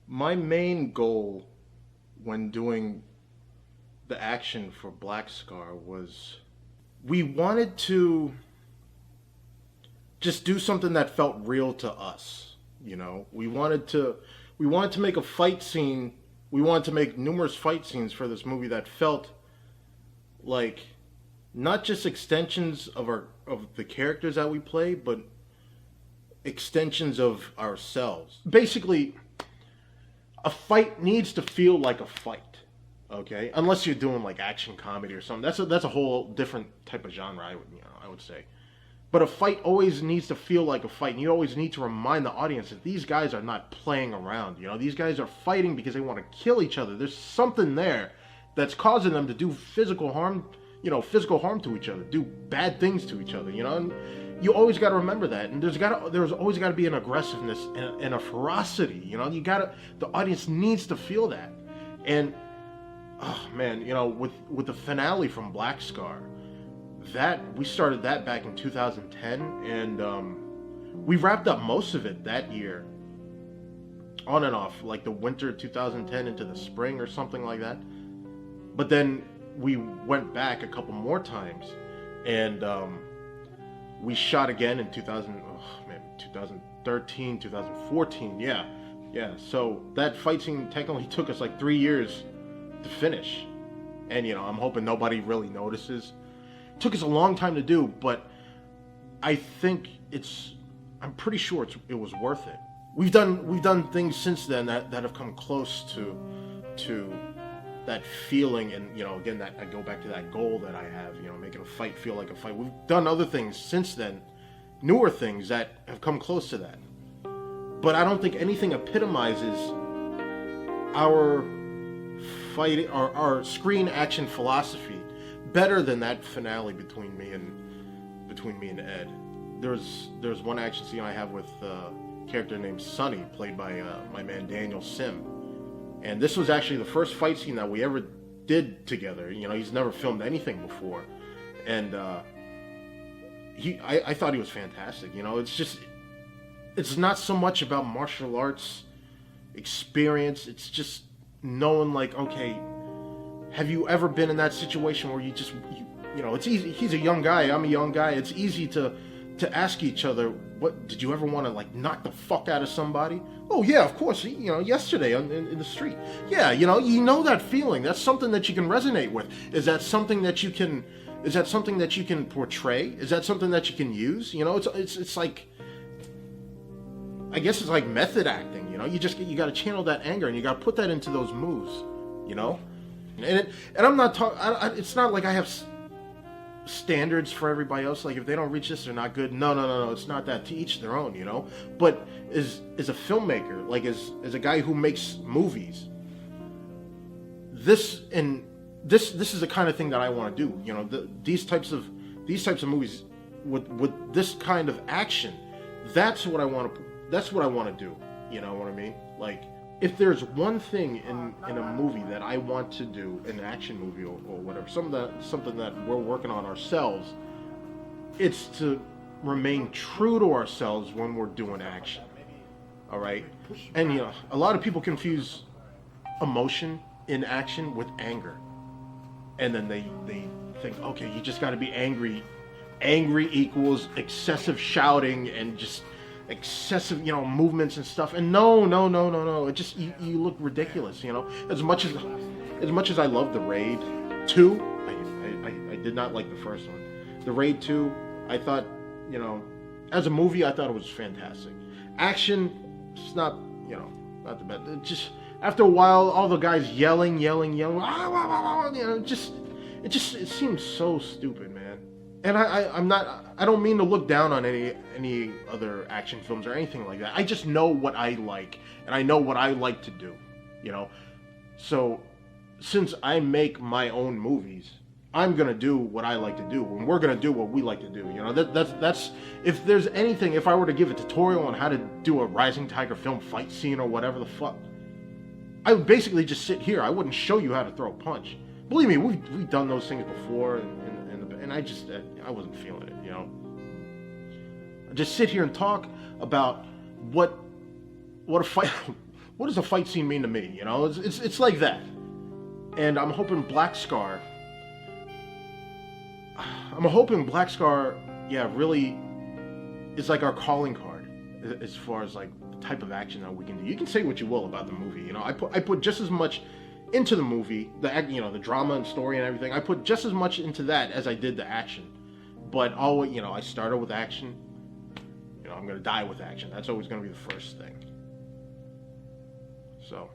My main goal when doing the action for Black Scar was we wanted to just do something that felt real to us. We wanted to make a fight scene. We wanted to make numerous fight scenes for this movie that felt like not just extensions of the characters that we play, but extensions of ourselves. Basically, a fight needs to feel like a fight. Okay, unless you're doing like action comedy or something. That's a whole different type of genre. I would say. But a fight always needs to feel like a fight, and you always need to remind the audience that these guys are not playing around. These guys are fighting because they want to kill each other. There's something there that's causing them to do physical harm, physical harm to each other, do bad things to each other. And you always got to remember that. And there's always got to be an aggressiveness and a ferocity. The audience needs to feel that. And oh man, with the finale from Black Scar. That we started that back in 2010, and we wrapped up most of it that year, on and off, like the winter 2010 into the spring or something like that. But then we went back a couple more times, and we shot again in 2013, 2014. Yeah. So that fight scene technically took us like 3 years to finish, and I'm hoping nobody really notices. Took us a long time to do, but I think I'm pretty sure it was worth it. We've done things since then that have come close to that feeling, and again, that I go back to that goal that I have, making a fight feel like a fight. We've done other things since then, newer things that have come close to that. But I don't think anything epitomizes our fight, our screen action philosophy better than that finale between me and Ed. There's one action scene I have with a character named Sonny, played by my man Daniel Sim, and this was actually the first fight scene that we ever did together. He's never filmed anything before, and I thought he was fantastic. It's not so much about martial arts experience. It's just knowing, like, okay, have you ever been in that situation where it's easy. He's a young guy, I'm a young guy. It's easy to ask each other, what did you ever want to, like, knock the fuck out of somebody? Oh yeah, of course. Yesterday in the street. Yeah, that feeling. That's something that you can resonate with. Is that something that you can portray? Is that something that you can use? It's like, I guess it's like method acting. You got to channel that anger, and you got to put that into those moves. And I'm not talking. It's not like I have standards for everybody else. Like, if they don't reach this, they're not good. No. It's not that. To each their own. But as a filmmaker, like as a guy who makes movies, this is the kind of thing that I want to do. These types of movies with this kind of action. That's what I want to do. You know what I mean? Like, if there's one thing in a movie that I want to do, an action movie or whatever, something that we're working on ourselves, it's to remain true to ourselves when we're doing action. All right? And a lot of people confuse emotion in action with anger. And then they think, okay, you just got to be angry. Angry equals excessive shouting and just excessive, movements and stuff. And no. It just you look ridiculous. As much as I love The Raid 2, I did not like the first one. The Raid 2, I thought, as a movie, I thought it was fantastic. Action, it's not the best. It just, after a while, all the guys yelling, it seems so stupid, man. And I don't mean to look down on any other action films or anything like that. I just know what I like, and I know what I like to do, So, since I make my own movies, I'm gonna do what I like to do, and we're gonna do what we like to do. That's if there's anything, if I were to give a tutorial on how to do a Rising Tiger film fight scene or whatever the fuck, I would basically just sit here. I wouldn't show you how to throw a punch. Believe me, we've done those things before, and I wasn't feeling it, I just sit here and talk about what a fight what does a fight scene mean to me? You know, it's like that. And I'm hoping Black Scar, yeah, really is like our calling card as far as like the type of action that we can do. You can say what you will about the movie, you know. I put just as much into the movie, the drama and story and everything. I put just as much into that as I did the action. But always, you know, I started with action. You know, I'm gonna die with action. That's always gonna be the first thing. So.